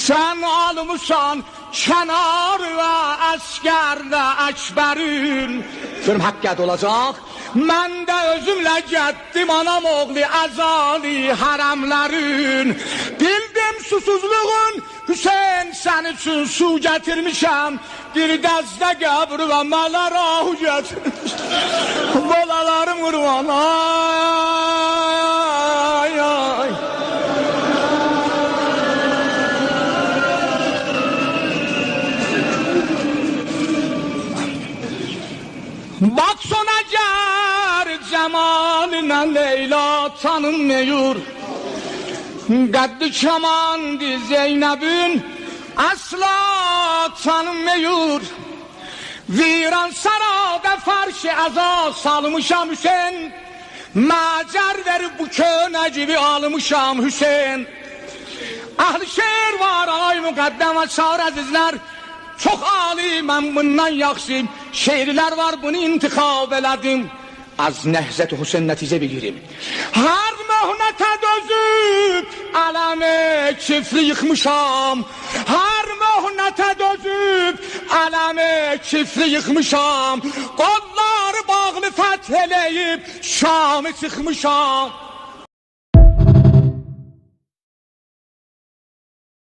Sen almışsan kenar ve əskərdə əkbərin. Görüm həqqət olacaq. Mən də özümlə getdim anam oğlu əzali hərəmlərin. Bildim susuzluğun Hüseyin sən üçün su gətirmişəm. Bir dəzdə qəbri və mənə rahu gətirmişəm. Balalarım qurban ay ay. Bak son acar cemaline Leyla tanınmıyor. Qəddi kamandı Zeynəbin asla tanınmıyor. Viran sarada farşı əza salmışam Hüseyin. Məcar verib bu könə gibi almışam Hüseyin. Ahli şehir var ay müqəddəm açar əzizlər. Çok âli mən bundan yaxşıyım. Şeirler var bunu intikab elədim. Az Nəhzət Hüseyin nəticə bilirim. Hər möhnətə dözüb ələmi çiftli yıxmışam. Hər möhnətə dözüb ələmi çiftli yıxmışam. Qolları bağlı fəth eləyib Şamı çıxmışam.